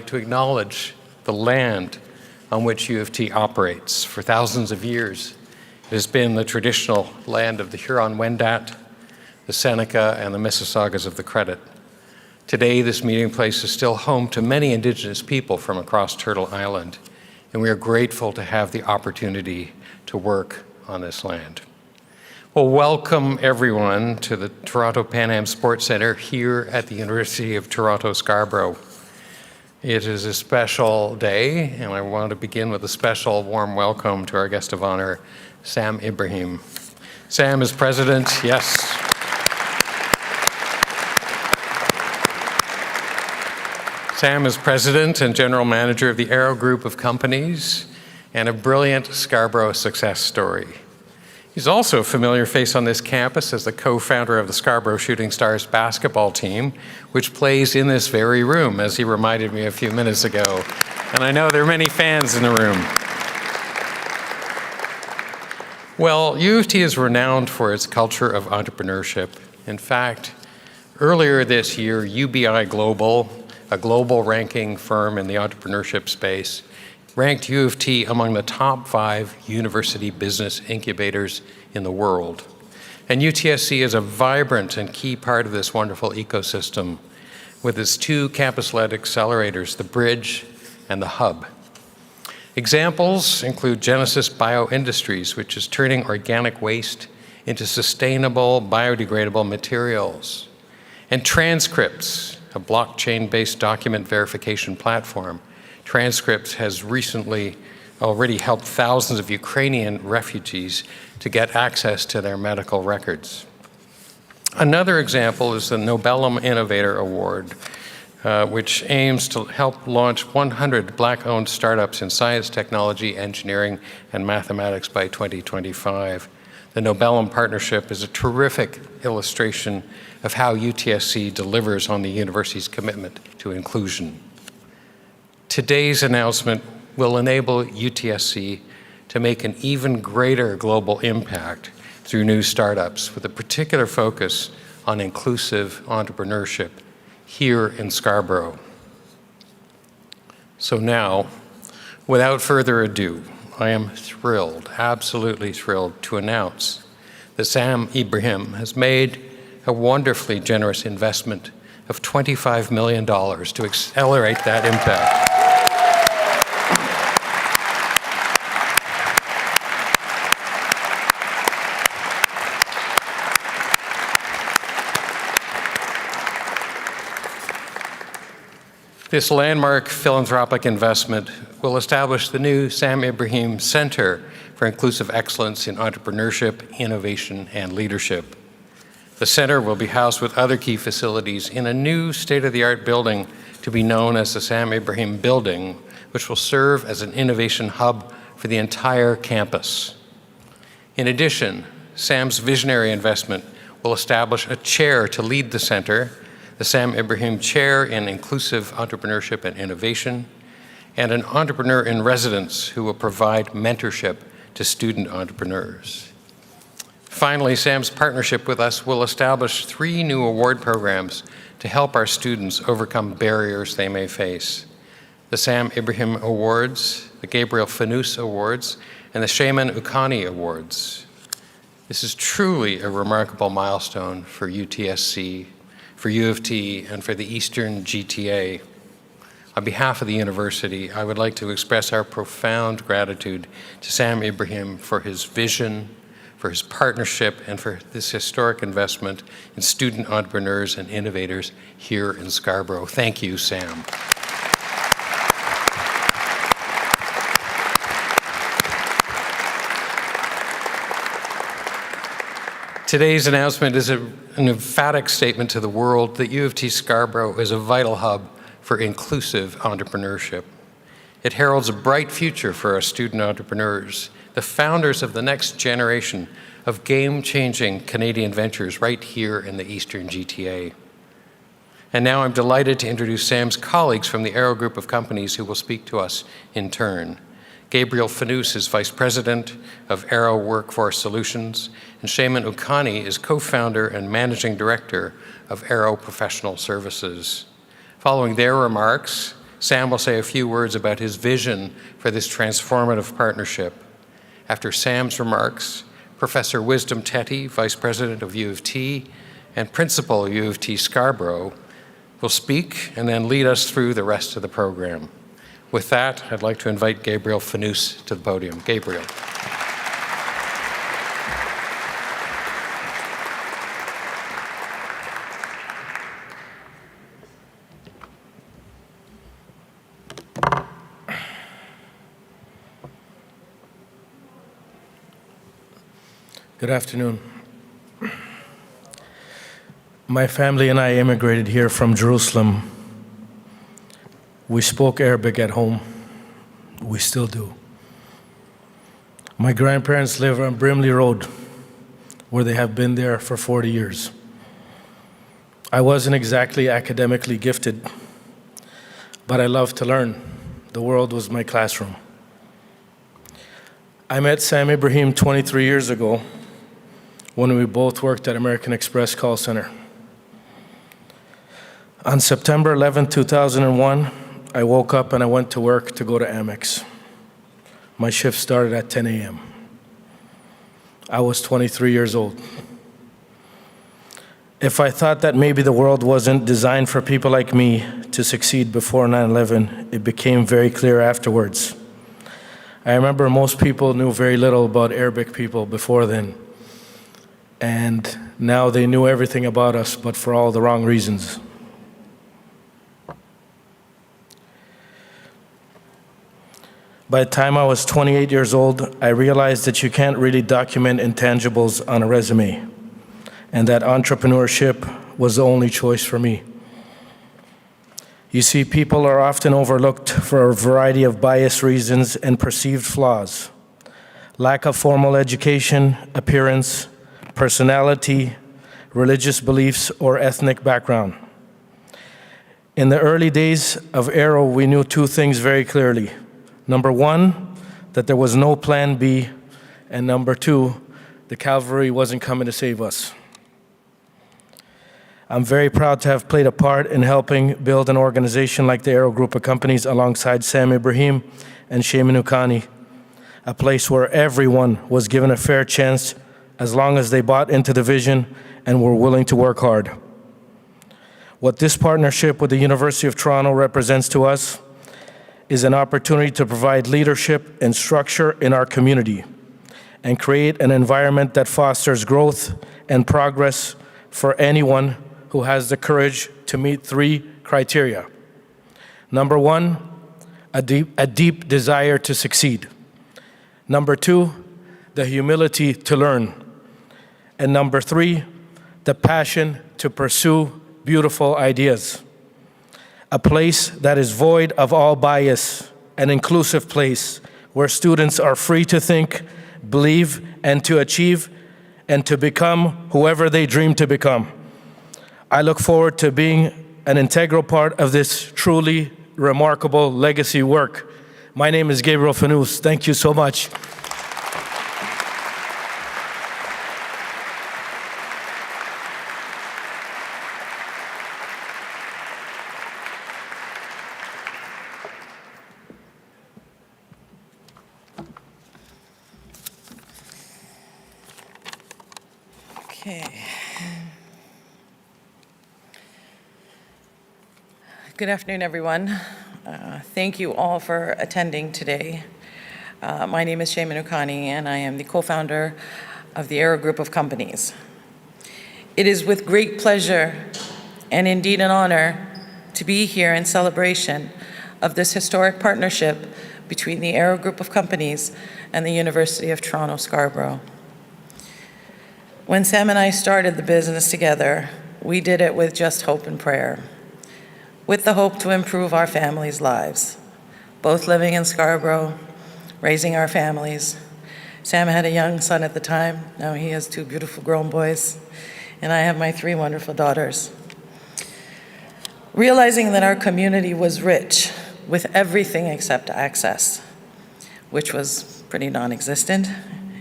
to acknowledge the land on which U of T operates. For thousands of years, it has been the traditional land of the Huron-Wendat, the Seneca, and the Mississaugas of the Credit. Today, this meeting place is still home to many Indigenous people from across Turtle Island, and we are grateful to have the opportunity to work on this land. Well, welcome everyone to the Toronto Pan Am Sports Centre here at the University of Toronto Scarborough. It is a special day, and I want to begin with a special warm welcome to our guest of honor, Sam Ibrahim. Sam is president, yes. Sam is president and general manager of the Arrow Group of companies and a brilliant Scarborough success story. He's also a familiar face on this campus as the co-founder of the Scarborough Shooting Stars basketball team, which plays in this very room, as he reminded me a few minutes ago. And I know there are many fans in the room. Well, U of T is renowned for its culture of entrepreneurship. In fact, earlier this year, UBI Global, a global ranking firm in the entrepreneurship space, ranked U of T among the top 5 university business incubators in the world. And UTSC is a vibrant and key part of this wonderful ecosystem with its 2 campus-led accelerators, the Bridge and the Hub. Examples include Genesis Bioindustries, which is turning organic waste into sustainable, biodegradable materials, and Transcripts, a blockchain-based document verification platform. Transcripts has recently already helped thousands of Ukrainian refugees to get access to their medical records. Another example is the Nobelum Innovator Award, which aims to help launch 100 Black-owned startups in science, technology, engineering, and mathematics by 2025. The Nobelum Partnership is a terrific illustration of how UTSC delivers on the university's commitment to inclusion. Today's announcement will enable UTSC to make an even greater global impact through new startups, with a particular focus on inclusive entrepreneurship here in Scarborough. So now, without further ado, I am thrilled, absolutely thrilled, to announce that Sam Ibrahim has made a wonderfully generous investment of $25 million to accelerate that impact. This landmark philanthropic investment will establish the new Sam Ibrahim Center for Inclusive Excellence in Entrepreneurship, Innovation, and Leadership. The center will be housed with other key facilities in a new state-of-the-art building to be known as the Sam Ibrahim Building, which will serve as an innovation hub for the entire campus. In addition, Sam's visionary investment will establish a chair to lead the center, the Sam Ibrahim Chair in Inclusive Entrepreneurship and Innovation, and an entrepreneur in residence who will provide mentorship to student entrepreneurs. Finally, Sam's partnership with us will establish 3 new award programs to help our students overcome barriers they may face: the Sam Ibrahim Awards, the Gabriel Fanous Awards, and the Shaman Ukani Awards. This is truly a remarkable milestone for UTSC, for U of T, and for the Eastern GTA. On behalf of the university, I would like to express our profound gratitude to Sam Ibrahim for his vision, for his partnership, and for this historic investment in student entrepreneurs and innovators here in Scarborough. Thank you, Sam. Today's announcement is an emphatic statement to the world that U of T Scarborough is a vital hub for inclusive entrepreneurship. It heralds a bright future for our student entrepreneurs, the founders of the next generation of game-changing Canadian ventures right here in the Eastern GTA. And now I'm delighted to introduce Sam's colleagues from the Arrow Group of companies who will speak to us in turn. Gabriel Fanous is Vice President of Arrow Workforce Solutions, and Shaman Ukani is co-founder and Managing Director of Arrow Professional Services. Following their remarks, Sam will say a few words about his vision for this transformative partnership. After Sam's remarks, Professor Wisdom Teti, Vice President of U of T and Principal U of T Scarborough, will speak and then lead us through the rest of the program. With that, I'd like to invite Gabriel Fanous to the podium. Gabriel. Good afternoon. My family and I immigrated here from Jerusalem. We spoke Arabic at home. We still do. My grandparents live on Brimley Road, where they have been there for 40 years. I wasn't exactly academically gifted, but I loved to learn. The world was my classroom. I met Sam Ibrahim 23 years ago when we both worked at American Express call center. On September 11, 2001, I woke up and I went to work to go to Amex. My shift started at 10 a.m. I was 23 years old. If I thought that maybe the world wasn't designed for people like me to succeed before 9/11, it became very clear afterwards. I remember most people knew very little about Arabic people before then. And now they knew everything about us, but for all the wrong reasons. By the time I was 28 years old, I realized that you can't really document intangibles on a resume, and that entrepreneurship was the only choice for me. You see, people are often overlooked for a variety of biased reasons and perceived flaws: lack of formal education, appearance, personality, religious beliefs, or ethnic background. In the early days of Aero, we knew two things very clearly. Number one, that there was no plan B, and number two, the cavalry wasn't coming to save us. I'm very proud to have played a part in helping build an organization like the Aero Group of Companies alongside Sam Ibrahim and Shayman Ukani, a place where everyone was given a fair chance as long as they bought into the vision and were willing to work hard. What this partnership with the University of Toronto represents to us is an opportunity to provide leadership and structure in our community and create an environment that fosters growth and progress for anyone who has the courage to meet three criteria. Number one, a deep desire to succeed. Number two, the humility to learn. And number three, the passion to pursue beautiful ideas. A place that is void of all bias, an inclusive place where students are free to think, believe, and to achieve, and to become whoever they dream to become. I look forward to being an integral part of this truly remarkable legacy work. My name is Gabriel Fanous. Thank you so much. Okay. Good afternoon, everyone. Thank you all for attending today. My name is Shayman Ukani, and I am the co-founder of the Aero Group of Companies. It is with great pleasure and indeed an honor to be here in celebration of this historic partnership between the Aero Group of Companies and the University of Toronto Scarborough. When Sam and I started the business together, we did it with just hope and prayer, with the hope to improve our families' lives, both living in Scarborough, raising our families. Sam had a young son at the time. Now he has two beautiful grown boys, and I have my three wonderful daughters. Realizing that our community was rich with everything except access, which was pretty non-existent,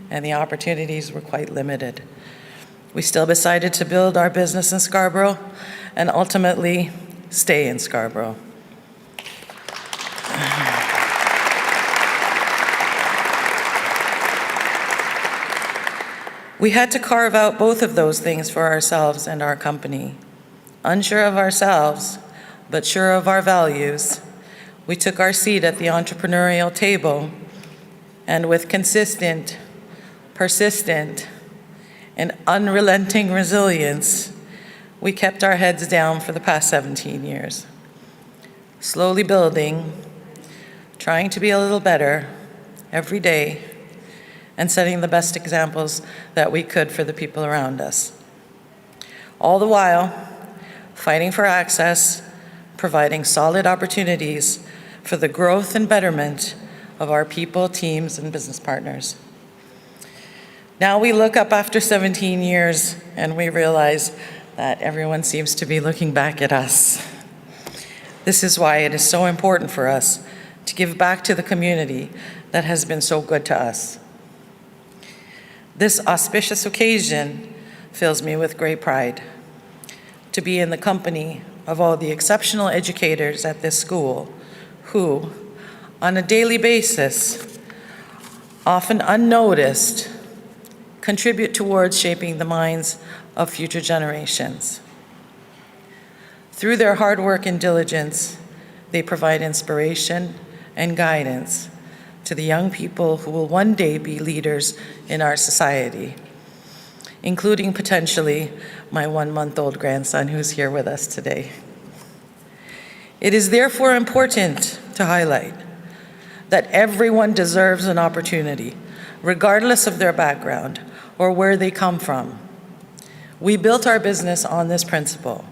and the opportunities were quite limited. We still decided to build our business in Scarborough and ultimately stay in Scarborough. We had to carve out both of those things for ourselves and our company. Unsure of ourselves, but sure of our values, we took our seat at the entrepreneurial table, and with consistent, persistent, and unrelenting resilience, we kept our heads down for the past 17 years. Slowly building, trying to be a little better every day, and setting the best examples that we could for the people around us. All the while, fighting for access, providing solid opportunities for the growth and betterment of our people, teams, and business partners. Now we look up after 17 years and we realize that everyone seems to be looking back at us. This is why it is so important for us to give back to the community that has been so good to us. This auspicious occasion fills me with great pride to be in the company of all the exceptional educators at this school who, on a daily basis, often unnoticed, contribute towards shaping the minds of future generations. Through their hard work and diligence, they provide inspiration and guidance to the young people who will one day be leaders in our society, including potentially my 1-month-old grandson who's here with us today. It is therefore important to highlight that everyone deserves an opportunity, regardless of their background or where they come from. We built our business on this principle.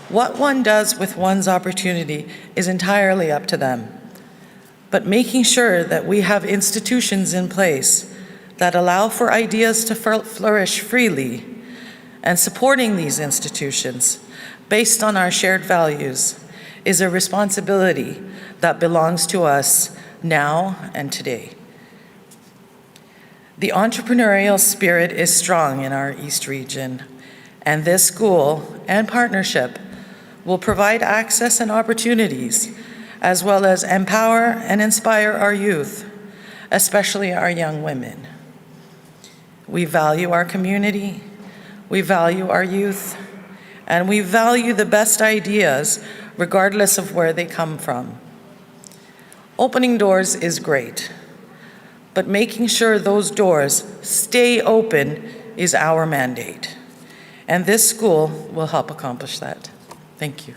What one does with one's opportunity is entirely up to them, but making sure that we have institutions in place that allow for ideas to flourish freely and supporting these institutions based on our shared values is a responsibility that belongs to us now and today. The entrepreneurial spirit is strong in our East region, and this school and partnership will provide access and opportunities, as well as empower and inspire our youth, especially our young women. We value our community, we value our youth, and we value the best ideas regardless of where they come from. Opening doors is great, but making sure those doors stay open is our mandate. And this school will help accomplish that. Thank you.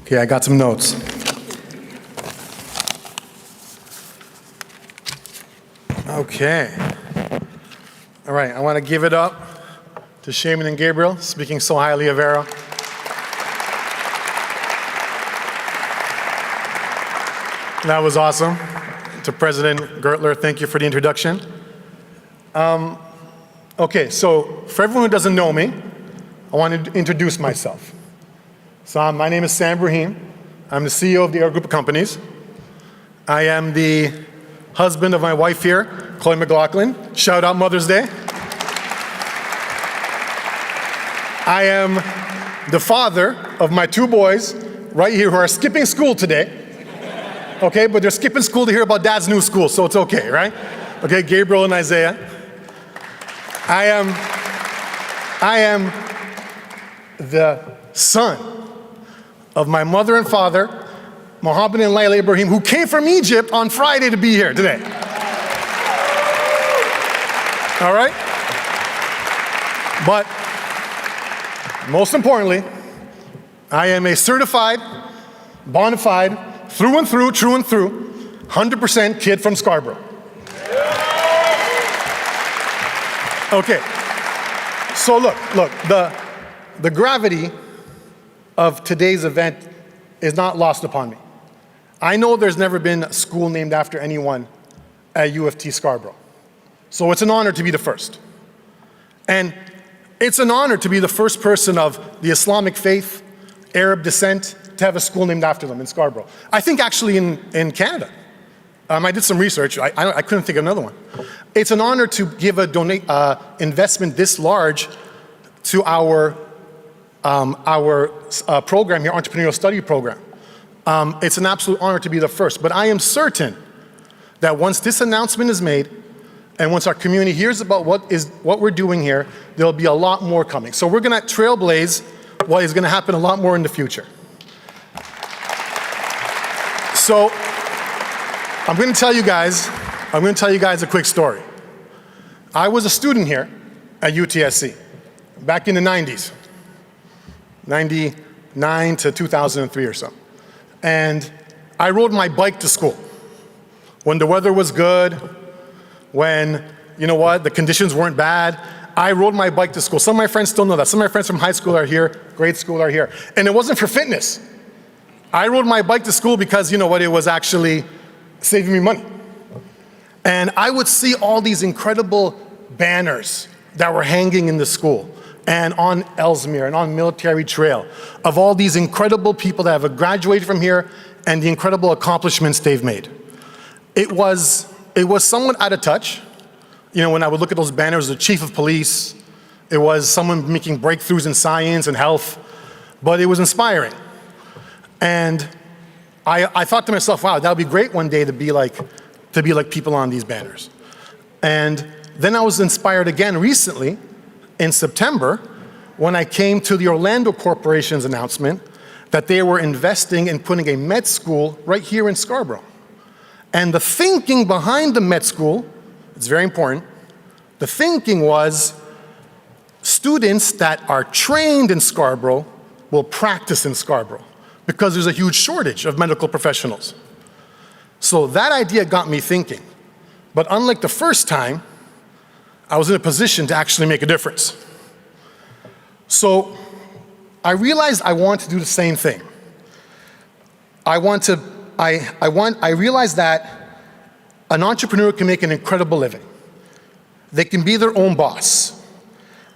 Okay, I got some notes. Okay. All right, I want to give it up to Shaman and Gabriel, speaking so highly of Arrow. That was awesome. To President Gertler, thank you for the introduction. Okay, so for everyone who doesn't know me, I want to introduce myself. So my name is Sam Brahim. I'm the CEO of the Arrow Group of Companies. I am the husband of my wife here, Chloe McLaughlin. Shout out Mother's Day. I am the father of my 2 boys right here who are skipping school today. Okay, but they're skipping school to hear about Dad's new school, so it's okay, right? Okay, Gabriel and Isaiah. I am the son of my mother and father, Mohammed and Layla Ibrahim, who came from Egypt on Friday to be here today. All right? But most importantly, I am a certified, bona fide, through and through, true and through, 100% kid from Scarborough. Okay, so look, the gravity of today's event is not lost upon me. I know there's never been a school named after anyone at U of T Scarborough. So it's an honor to be the first. And it's an honor to be the first person of the Islamic faith, Arab descent, to have a school named after them in Scarborough. I think actually in Canada. I did some research. I couldn't think of another one. It's an honor to give a investment this large to our program here, Entrepreneurial Study Program. It's an absolute honor to be the first. But I am certain that once this announcement is made, and once our community hears about what we're doing here, there'll be a lot more coming. So we're going to trailblaze what is going to happen a lot more in the future. So I'm going to tell you guys a quick story. I was a student here at UTSC back in the 90s, 99 to 2003 or so. And I rode my bike to school when the weather was good, when, you know what, the conditions weren't bad. I rode my bike to school. Some of my friends still know that. Some of my friends from high school are here, grade school are here. And it wasn't for fitness. I rode my bike to school because, you know what, it was actually saving me money. And I would see all these incredible banners that were hanging in the school and on Ellesmere and on Military Trail of all these incredible people that have graduated from here and the incredible accomplishments they've made. It was somewhat out of touch. You know, when I would look at those banners, the chief of police, it was someone making breakthroughs in science and health, but it was inspiring. And I thought to myself, wow, that would be great one day to be like people on these banners. And then I was inspired again recently in September when I came to the Orlando Corporation's announcement that they were investing in putting a med school right here in Scarborough. And the thinking behind the med school, it's very important, the thinking was students that are trained in Scarborough will practice in Scarborough because there's a huge shortage of medical professionals. So that idea got me thinking. But unlike the first time, I was in a position to actually make a difference. So I realized I want to do the same thing. I realized that an entrepreneur can make an incredible living. They can be their own boss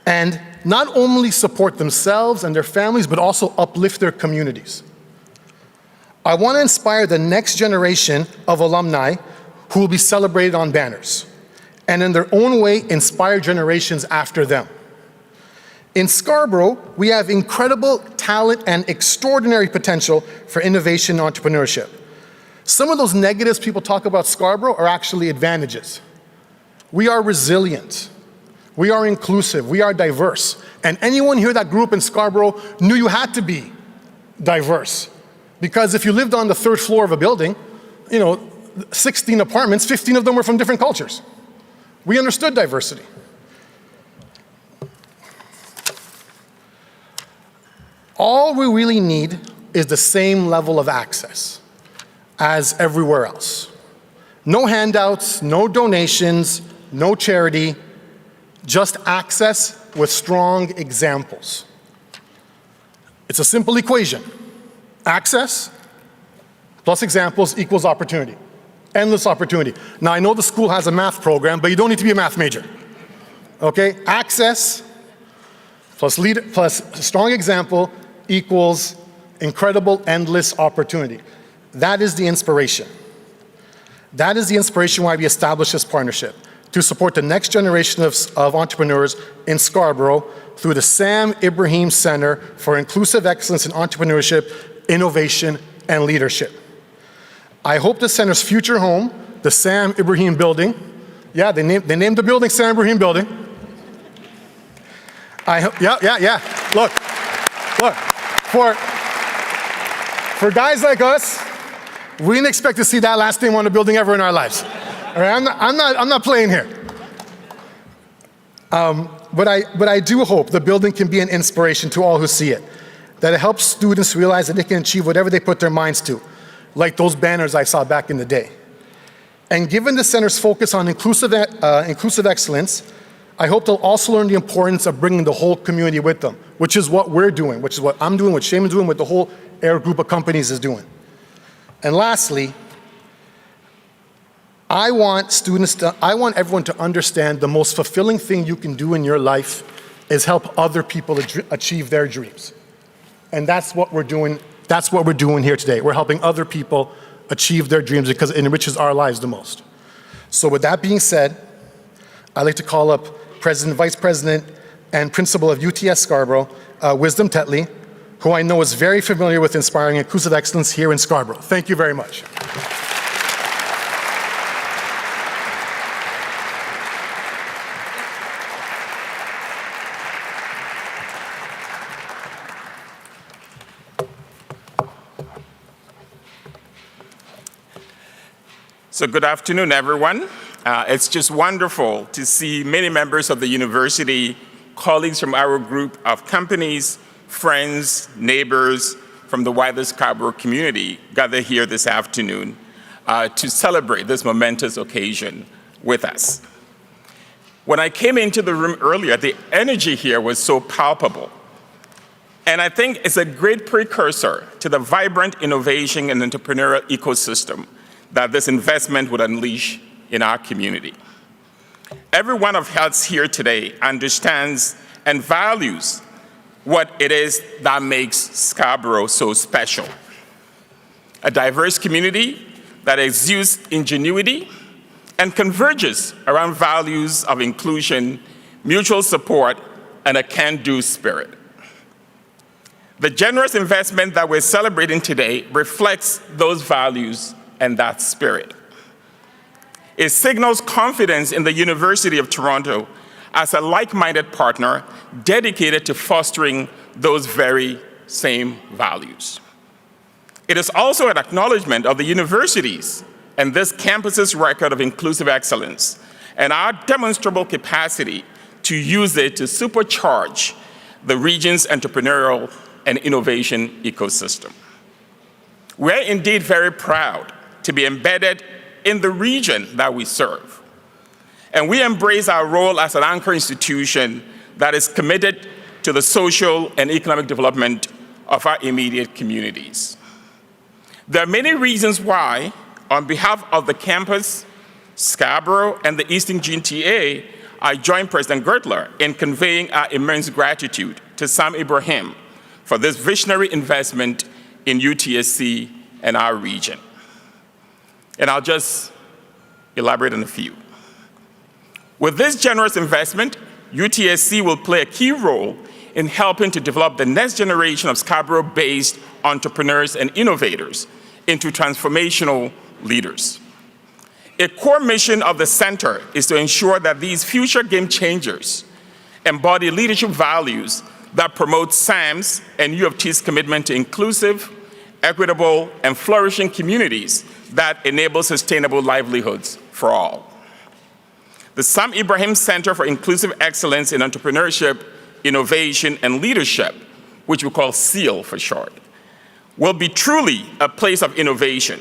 and not only support themselves and their families, but also uplift their communities. I want to inspire the next generation of alumni who will be celebrated on banners, and in their own way, inspire generations after them. In Scarborough, we have incredible talent and extraordinary potential for innovation and entrepreneurship. Some of those negatives people talk about Scarborough are actually advantages. We are resilient. We are inclusive. We are diverse. And anyone here that grew up in Scarborough knew you had to be diverse. Because if you lived on the third floor of a building, 16 apartments, 15 of them were from different cultures. We understood diversity. All we really need is the same level of access as everywhere else. No handouts, no donations, no charity, just access with strong examples. It's a simple equation. Access plus examples equals opportunity. Endless opportunity. Now, I know the school has a math program, but you don't need to be a math major. Okay? Access plus strong example equals incredible, endless opportunity. That is the inspiration. That is the inspiration why we established this partnership, to support the next generation of entrepreneurs in Scarborough through the Sam Ibrahim Center for Inclusive Excellence in Entrepreneurship, Innovation, and Leadership. I hope the center's future home, the Sam Ibrahim Building, yeah, they named the building Sam Ibrahim Building. Look, for guys like us, we didn't expect to see that last name on a building ever in our lives. All right, I'm not playing here. But I do hope the building can be an inspiration to all who see it, that it helps students realize that they can achieve whatever they put their minds to, like those banners I saw back in the day. And given the center's focus on inclusive excellence, I hope they'll also learn the importance of bringing the whole community with them, which is what we're doing, which is what I'm doing, what Shaman's doing, what the whole AIR group of companies is doing. And lastly, I want everyone to understand the most fulfilling thing you can do in your life is help other people achieve their dreams. And that's what we're doing here today. We're helping other people achieve their dreams because it enriches our lives the most. So with that being said, I'd like to call up President, Vice President, and Principal of UTS Scarborough, Wisdom Tetley, who I know is very familiar with inspiring inclusive excellence here in Scarborough. Thank you very much. So good afternoon, everyone. It's just wonderful to see many members of the university, colleagues from our group of companies, friends, neighbors from the wider Scarborough community gather here this afternoon to celebrate this momentous occasion with us. When I came into the room earlier, the energy here was so palpable. And I think it's a great precursor to the vibrant innovation and entrepreneurial ecosystem that this investment would unleash in our community. Every one of us here today understands and values what it is that makes Scarborough so special. A diverse community that exudes ingenuity and converges around values of inclusion, mutual support, and a can-do spirit. The generous investment that we're celebrating today reflects those values and that spirit. It signals confidence in the University of Toronto as a like-minded partner dedicated to fostering those very same values. It is also an acknowledgement of the university's and this campus's record of inclusive excellence and our demonstrable capacity to use it to supercharge the region's entrepreneurial and innovation ecosystem. We're indeed very proud to be embedded in the region that we serve. And we embrace our role as an anchor institution that is committed to the social and economic development of our immediate communities. There are many reasons why, on behalf of the campus, Scarborough, and the Eastern GTA, I join President Gertler in conveying our immense gratitude to Sam Ibrahim for this visionary investment in UTSC and our region. And I'll just elaborate on a few. With this generous investment, UTSC will play a key role in helping to develop the next generation of Scarborough-based entrepreneurs and innovators into transformational leaders. A core mission of the center is to ensure that these future game changers embody leadership values that promote SAM's and U of T's commitment to inclusive, equitable, and flourishing communities that enable sustainable livelihoods for all. The Sam Ibrahim Center for Inclusive Excellence in Entrepreneurship, Innovation, and Leadership, which we call SEAL for short, will be truly a place of innovation,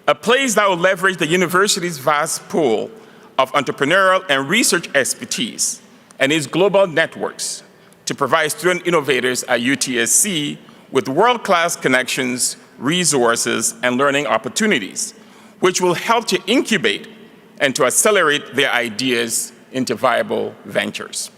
a place that will leverage the university's vast pool of entrepreneurial and research expertise and its global networks to provide student innovators at UTSC with world-class connections, resources, and learning opportunities, which will help to incubate and to accelerate their ideas into viable ventures.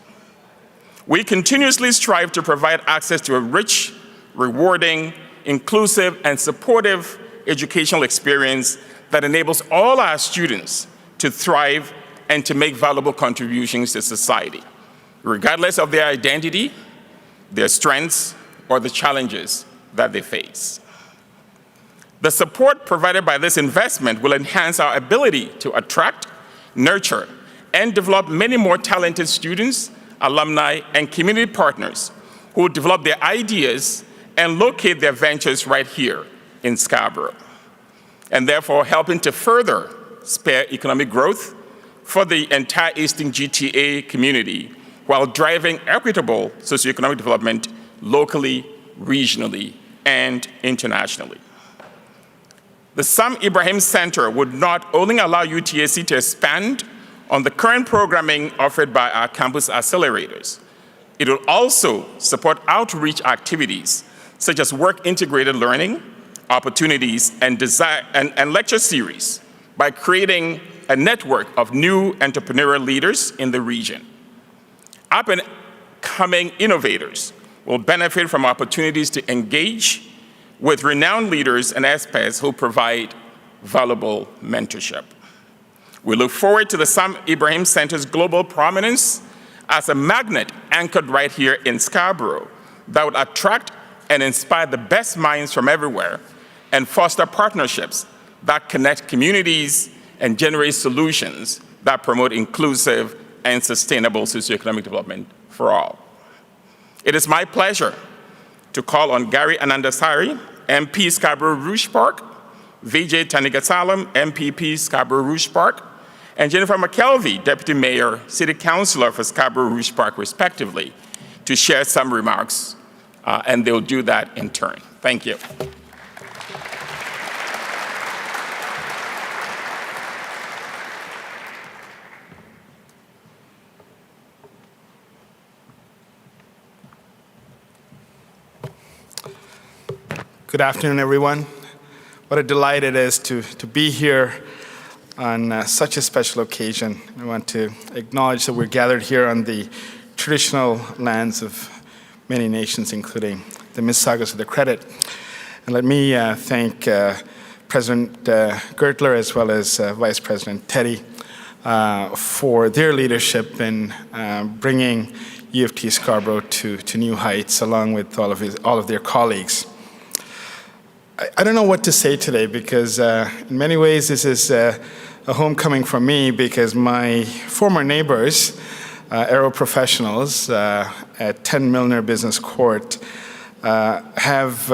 We continuously strive to provide access to a rich, rewarding, inclusive, and supportive educational experience that enables all our students to thrive and to make valuable contributions to society, regardless of their identity, their strengths, or the challenges that they face. The support provided by this investment will enhance our ability to attract, nurture, and develop many more talented students, alumni, and community partners who will develop their ideas and locate their ventures right here in Scarborough, and therefore helping to further spur economic growth for the entire Eastern GTA community while driving equitable socioeconomic development locally, regionally, and internationally. The Sam Ibrahim Center would not only allow UTSC to expand on the current programming offered by our campus accelerators, it will also support outreach activities such as work-integrated learning, opportunities, and lecture series by creating a network of new entrepreneurial leaders in the region. Up-and-coming innovators will benefit from opportunities to engage with renowned leaders and experts who provide valuable mentorship. We look forward to the Sam Ibrahim Center's global prominence as a magnet anchored right here in Scarborough that would attract and inspire the best minds from everywhere and foster partnerships that connect communities and generate solutions that promote inclusive and sustainable socioeconomic development for all. It is my pleasure to call on Gary Anandasari, MP Scarborough Rouge Park, Vijay Tanigasalam, MPP Scarborough Rouge Park, and Jennifer McKelvey, Deputy Mayor, City Councilor for Scarborough Rouge Park, respectively, to share some remarks, and they'll do that in turn. Thank you. Good afternoon, everyone. What a delight it is to be here on such a special occasion. I want to acknowledge that we're gathered here on the traditional lands of many nations, including the Mississaugas of the Credit. And let me thank President Gertler as well as Vice President Teddy for their leadership in bringing U of T Scarborough to new heights, along with all of their colleagues. I don't know what to say today because in many ways this is a homecoming for me because my former neighbors, aero professionals at 10 Milner Business Court, have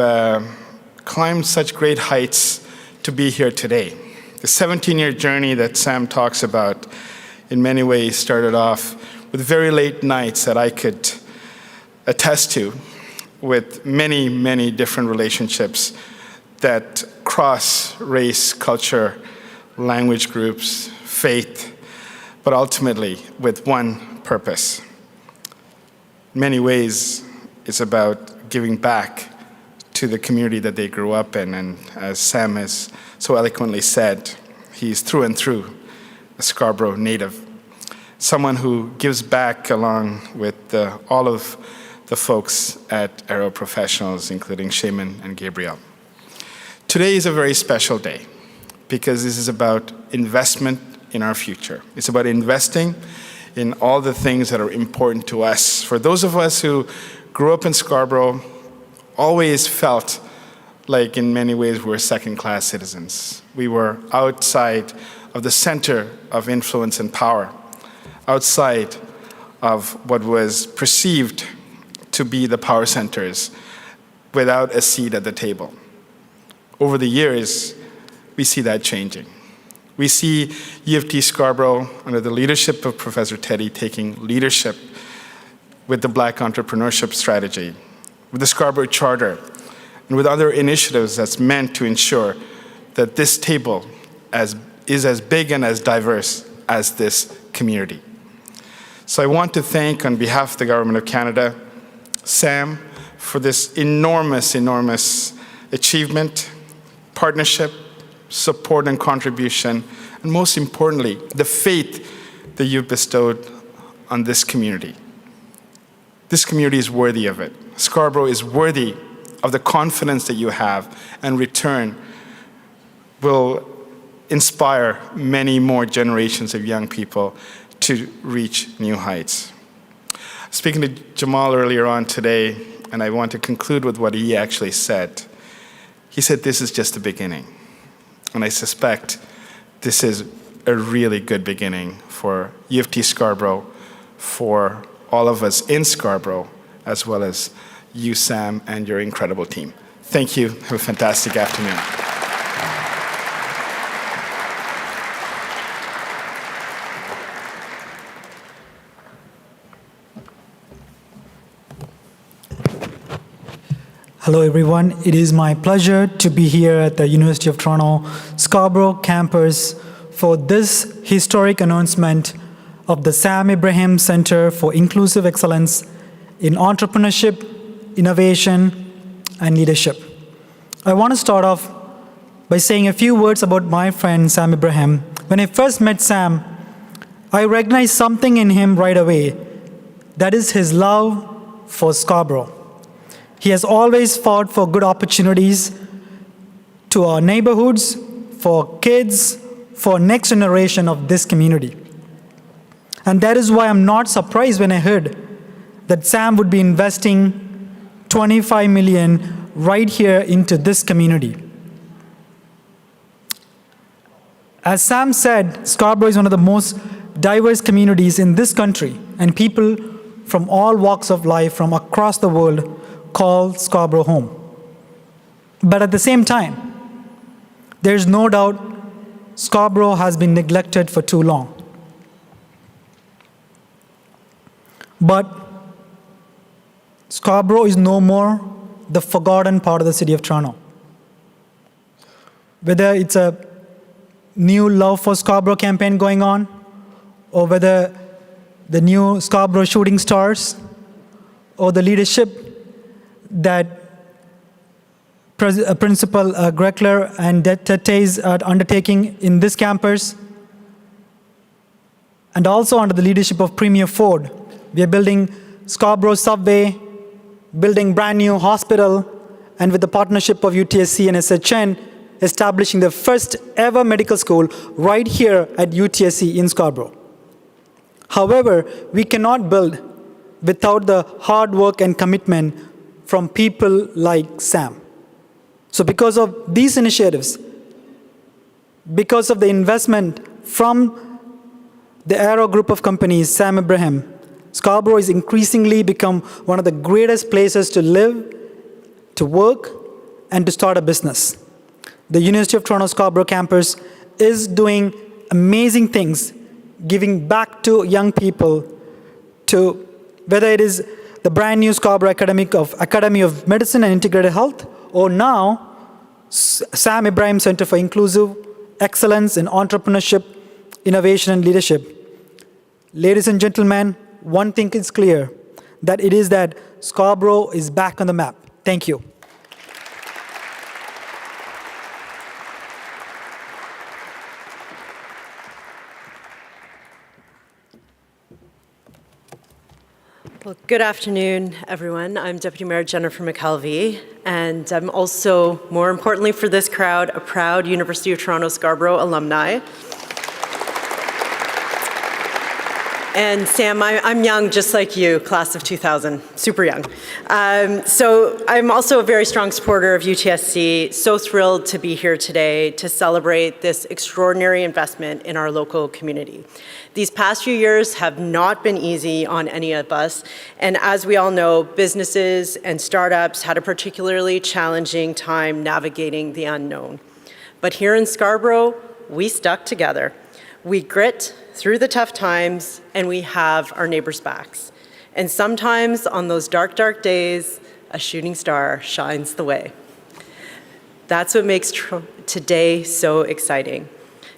climbed such great heights to be here today. The 17-year journey that Sam talks about in many ways started off with very late nights that I could attest to with many, many different relationships that cross race, culture, language groups, faith, but ultimately with one purpose. In many ways, it's about giving back to the community that they grew up in, and as Sam has so eloquently said, he's through and through a Scarborough native, someone who gives back along with all of the folks at Aero Professionals, including Shaman and Gabriel. Today is a very special day because this is about investment in our future. It's about investing in all the things that are important to us. For those of us who grew up in Scarborough, always felt like in many ways we're second-class citizens. We were outside of the center of influence and power, outside of what was perceived to be the power centers, without a seat at the table. Over the years, we see that changing. We see U of T Scarborough, under the leadership of Professor Teddy, taking leadership with the Black Entrepreneurship Strategy, with the Scarborough Charter, and with other initiatives that's meant to ensure that this table is as big and as diverse as this community. So I want to thank, on behalf of the Government of Canada, Sam, for this enormous, enormous achievement, partnership, support and contribution, and most importantly, the faith that you've bestowed on this community. This community is worthy of it. Scarborough is worthy of the confidence that you have, and in return will inspire many more generations of young people to reach new heights. Speaking to Jamal earlier on today, and I want to conclude with what he actually said. He said, this is just the beginning. And I suspect this is a really good beginning for U of T Scarborough, for all of us in Scarborough, as well as you, Sam, and your incredible team. Thank you. Have a fantastic afternoon. Hello everyone, it is my pleasure to be here at the University of Toronto Scarborough campus for this historic announcement of the Sam Ibrahim Center for Inclusive Excellence in Entrepreneurship, Innovation, and Leadership. I want to start off by saying a few words about my friend Sam Ibrahim. When I first met Sam, I recognized something in him right away. That is his love for Scarborough. He has always fought for good opportunities to our neighborhoods, for kids, for next generation of this community. And that is why I'm not surprised when I heard that Sam would be investing $25 million right here into this community. As Sam said, Scarborough is one of the most diverse communities in this country, and people from all walks of life from across the world call Scarborough home. But at the same time, there's no doubt Scarborough has been neglected for too long. But Scarborough is no more the forgotten part of the city of Toronto. Whether it's a new Love for Scarborough campaign going on, or whether the new Scarborough Shooting Stars, or the leadership that Principal Greckler and Tetes are undertaking in this campus, and also under the leadership of Premier Ford. We are building Scarborough Subway, building brand new hospital, and with the partnership of UTSC and SHN, establishing the first ever medical school right here at UTSC in Scarborough. However, we cannot build without the hard work and commitment from people like Sam. So because of these initiatives, because of the investment from the Aero group of companies, Sam Ibrahim, Scarborough is increasingly become one of the greatest places to live, to work, and to start a business. The University of Toronto Scarborough campus is doing amazing things, giving back to young people, to whether it is the brand new Scarborough Academy of Medicine and Integrated Health, or now Sam Ibrahim Center for Inclusive Excellence in Entrepreneurship, Innovation, and Leadership. Ladies and gentlemen, one thing is clear, that it is that Scarborough is back on the map. Thank you. Well, good afternoon, everyone. I'm Deputy Mayor Jennifer McKelvey, and I'm also, more importantly for this crowd, a proud University of Toronto Scarborough alumni. And Sam, I'm young, just like you, class of 2000, super young. So I'm also a very strong supporter of UTSC, so thrilled to be here today to celebrate this extraordinary investment in our local community. These past few years have not been easy on any of us, and as we all know, businesses and startups had a particularly challenging time navigating the unknown. But here in Scarborough, we stuck together. We grit through the tough times, and we have our neighbors' backs. And sometimes on those dark, dark days, a shooting star shines the way. That's what makes today so exciting.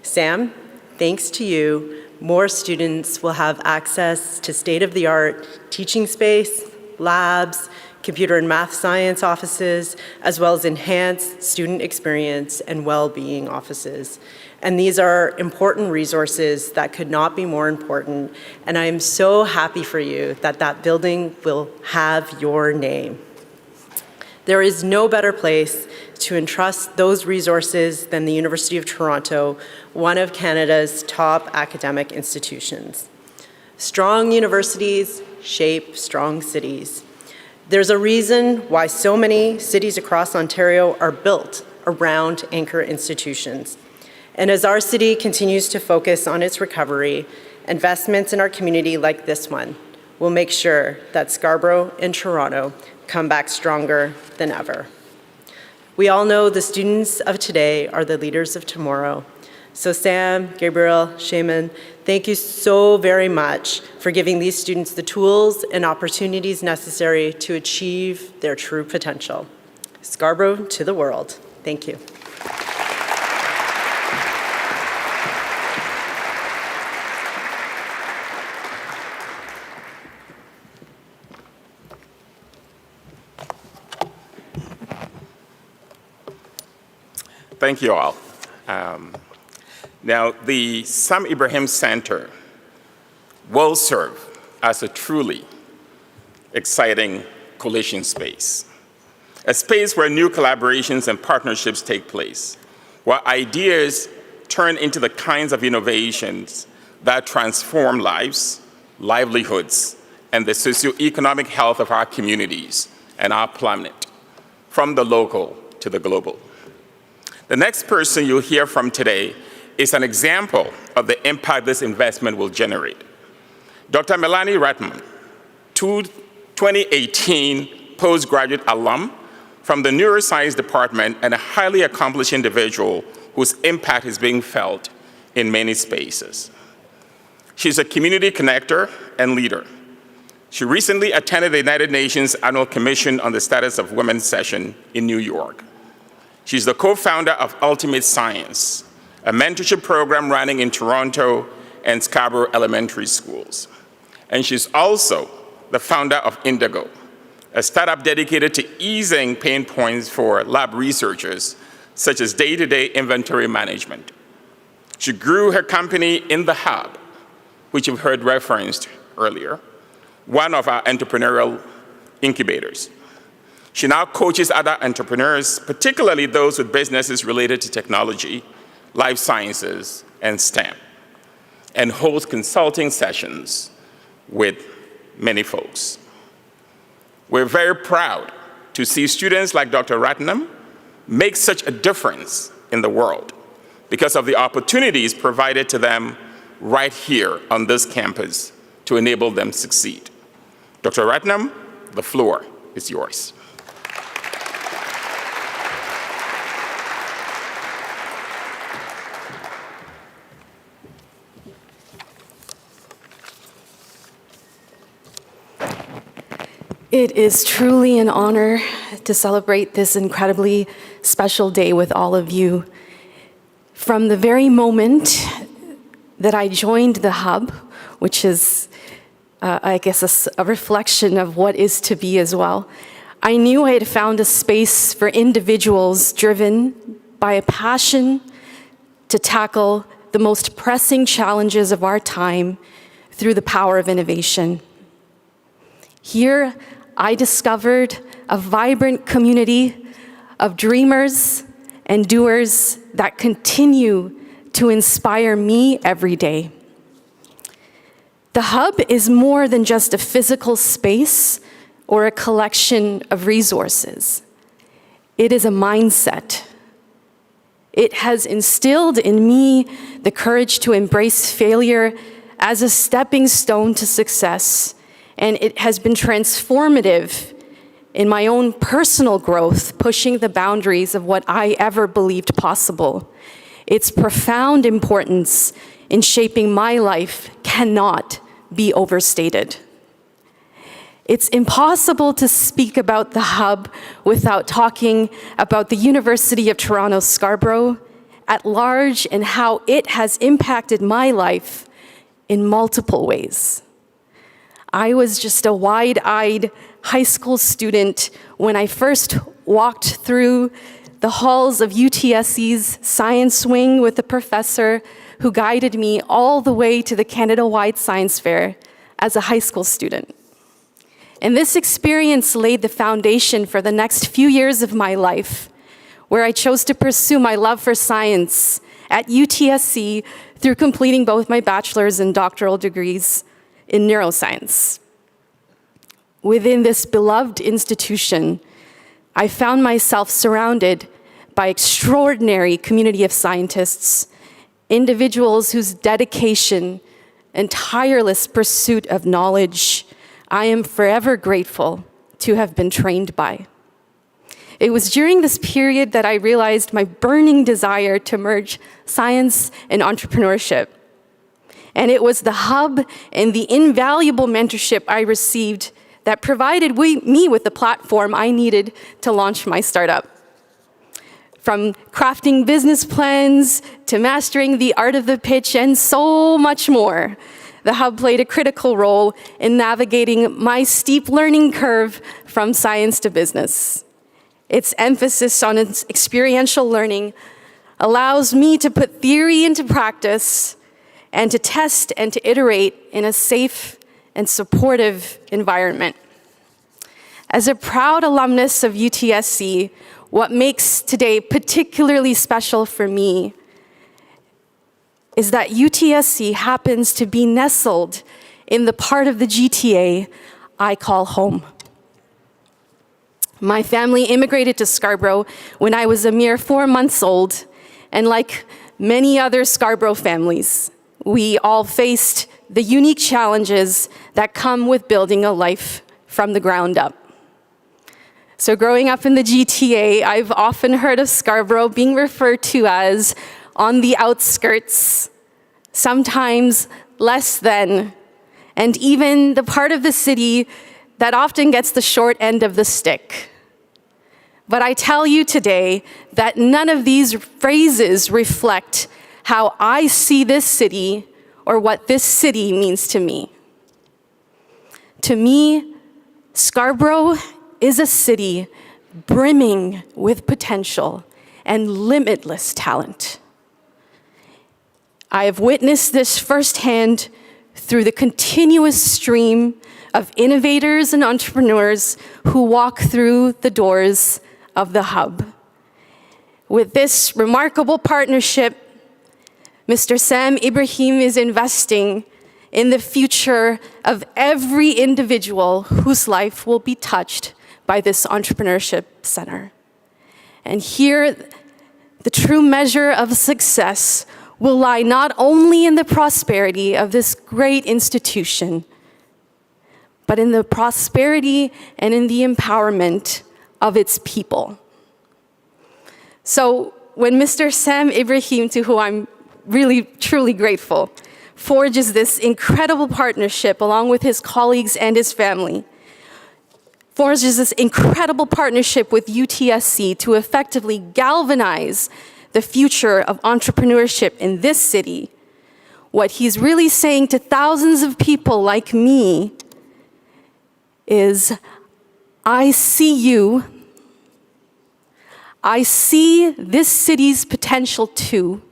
Sam, thanks to you, more students will have access to state-of-the-art teaching space, labs, computer and math science offices, as well as enhanced student experience and well-being offices. And these are important resources that could not be more important. And I am so happy for you that that building will have your name. There is no better place to entrust those resources than the University of Toronto, one of Canada's top academic institutions. Strong universities shape strong cities. There's a reason why so many cities across Ontario are built around anchor institutions. And as our city continues to focus on its recovery, investments in our community like this one will make sure that Scarborough and Toronto come back stronger than ever. We all know the students of today are the leaders of tomorrow. So Sam, Gabriel, Shaman, thank you so very much for giving these students the tools and opportunities necessary to achieve their true potential. Scarborough to the world. Thank you. Thank you all. Now, the Sam Ibrahim Center will serve as a truly exciting coalition space, a space where new collaborations and partnerships take place, where ideas turn into the kinds of innovations that transform lives, livelihoods, and the socioeconomic health of our communities and our planet, from the local to the global. The next person you'll hear from today is an example of the impact this investment will generate. Dr. Melanie Ratman, 2018 postgraduate alum from the neuroscience department and a highly accomplished individual whose impact is being felt in many spaces. She's a community connector and leader. She recently attended the United Nations Annual Commission on the Status of Women session in New York. She's the co-founder of Ultimate Science, a mentorship program running in Toronto and Scarborough elementary schools. And she's also the founder of Indigo, a startup dedicated to easing pain points for lab researchers, such as day-to-day inventory management. She grew her company in the Hub, which you've heard referenced earlier, one of our entrepreneurial incubators. She now coaches other entrepreneurs, particularly those with businesses related to technology, life sciences, and STEM, and holds consulting sessions with many folks. We're very proud to see students like Dr. Ratnam make such a difference in the world because of the opportunities provided to them right here on this campus to enable them succeed. Dr. Ratnam, the floor is yours. It is truly an honor to celebrate this incredibly special day with all of you. From the very moment that I joined the Hub, which is, I guess, a reflection of what is to be as well, I knew I had found a space for individuals driven by a passion to tackle the most pressing challenges of our time through the power of innovation. Here, I discovered a vibrant community of dreamers and doers that continue to inspire me every day. The Hub is more than just a physical space or a collection of resources. It is a mindset. It has instilled in me the courage to embrace failure as a stepping stone to success, and it has been transformative in my own personal growth, pushing the boundaries of what I ever believed possible. Its profound importance in shaping my life cannot be overstated. It's impossible to speak about the Hub without talking about the University of Toronto Scarborough at large and how it has impacted my life in multiple ways. I was just a wide-eyed high school student when I first walked through the halls of UTSC's science wing with a professor who guided me all the way to the Canada-wide science fair as a high school student. And this experience laid the foundation for the next few years of my life, where I chose to pursue my love for science at UTSC through completing both my bachelor's and doctoral degrees in neuroscience. Within this beloved institution, I found myself surrounded by extraordinary community of scientists, individuals whose dedication and tireless pursuit of knowledge I am forever grateful to have been trained by. It was during this period that I realized my burning desire to merge science and entrepreneurship. And it was the Hub and the invaluable mentorship I received that provided me with the platform I needed to launch my startup. From crafting business plans to mastering the art of the pitch and so much more, the Hub played a critical role in navigating my steep learning curve from science to business. Its emphasis on its experiential learning allows me to put theory into practice and to test and to iterate in a safe and supportive environment. As a proud alumnus of UTSC, what makes today particularly special for me is that UTSC happens to be nestled in the part of the GTA I call home. My family immigrated to Scarborough when I was a mere 4 months old, and like many other Scarborough families, we all faced the unique challenges that come with building a life from the ground up. So growing up in the GTA, I've often heard of Scarborough being referred to as on the outskirts, sometimes less than, and even the part of the city that often gets the short end of the stick. But I tell you today that none of these phrases reflect how I see this city or what this city means to me. To me, Scarborough is a city brimming with potential and limitless talent. I have witnessed this firsthand through the continuous stream of innovators and entrepreneurs who walk through the doors of the hub. With this remarkable partnership, Mr. Sam Ibrahim is investing in the future of every individual whose life will be touched by this entrepreneurship center. And here, the true measure of success will lie not only in the prosperity of this great institution, but in the prosperity and in the empowerment of its people. So when Mr. Sam Ibrahim, to whom I'm really, truly grateful, forges this incredible partnership along with his colleagues and his family, forges this incredible partnership with UTSC to effectively galvanize the future of entrepreneurship in this city, what he's really saying to thousands of people like me is, I see you, I see this city's potential too.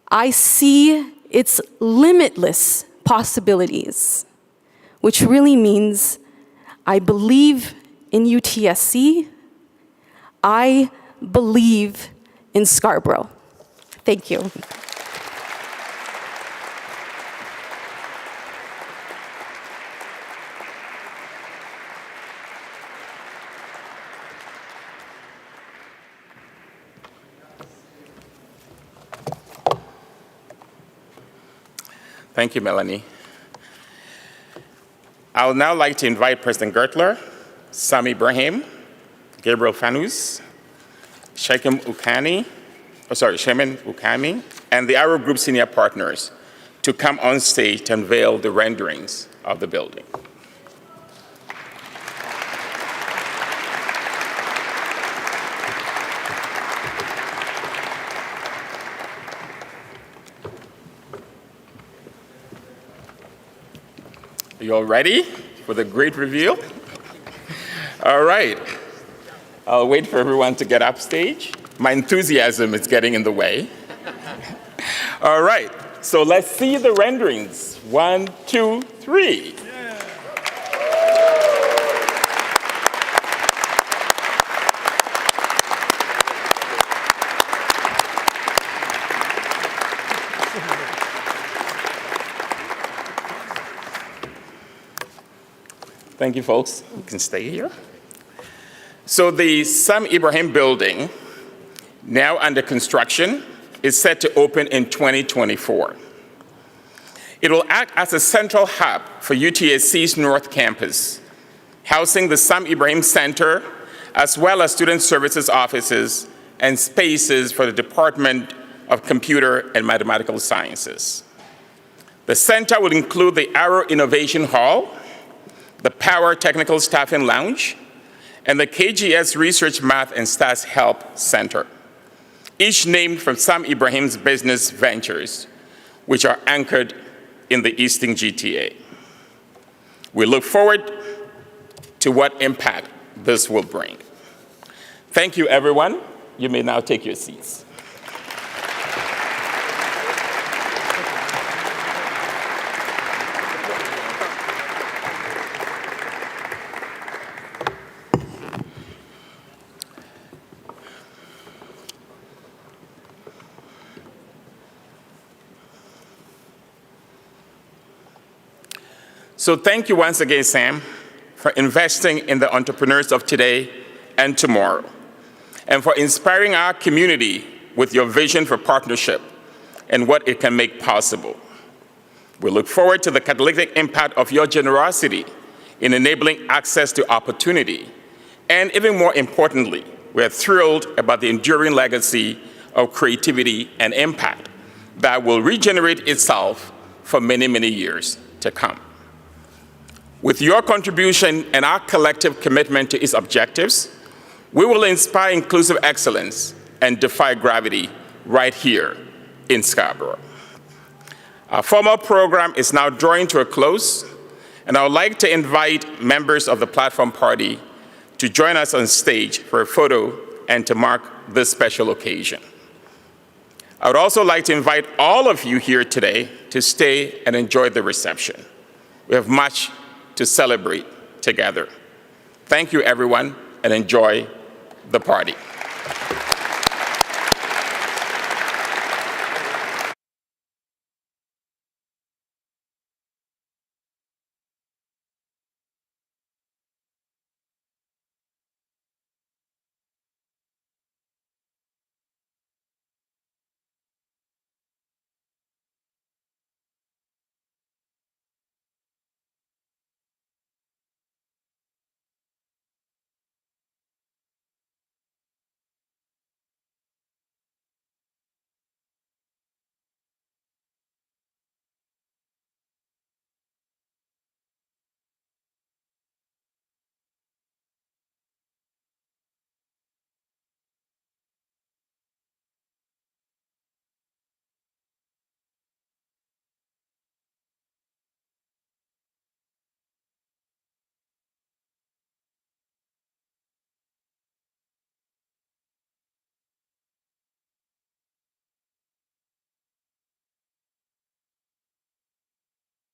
I see its limitless possibilities, which really means I believe in UTSC, I believe in Scarborough. Thank you. Thank you, Melanie. I would now like to invite President Gertler, Sam Ibrahim, Gabriel Fanous, Shemin Ukami, and the Arrow Group senior partners to come on stage to unveil the renderings of the building. Are you all ready for the great reveal? All right. I'll wait for everyone to get up stage. My enthusiasm is getting in the way. All right. So let's see the renderings. 1, 2, 3. Thank you, folks. You can stay here. So the Sam Ibrahim building, now under construction, is set to open in 2024. It will act as a central hub for UTSC's North Campus, housing the Sam Ibrahim Center, as well as student services offices and spaces for the Department of Computer and Mathematical Sciences. The center will include the Arrow Innovation Hall, the Power Technical Staffing Lounge, and the KGS Research Math and Stats Help Center, each named from Sam Ibrahim's business ventures, which are anchored in the Eastern GTA. We look forward to what impact this will bring. Thank you, everyone. You may now take your seats. So thank you once again, Sam, for investing in the entrepreneurs of today and tomorrow, and for inspiring our community with your vision for partnership and what it can make possible. We look forward to the catalytic impact of your generosity in enabling access to opportunity. And even more importantly, we're thrilled about the enduring legacy of creativity and impact that will regenerate itself for many, many years to come. With your contribution and our collective commitment to its objectives, we will inspire inclusive excellence and defy gravity right here in Scarborough. Our formal program is now drawing to a close, and I would like to invite members of the platform party to join us on stage for a photo and to mark this special occasion. I would also like to invite all of you here today to stay and enjoy the reception. We have much to celebrate together. Thank you, everyone, and enjoy the party.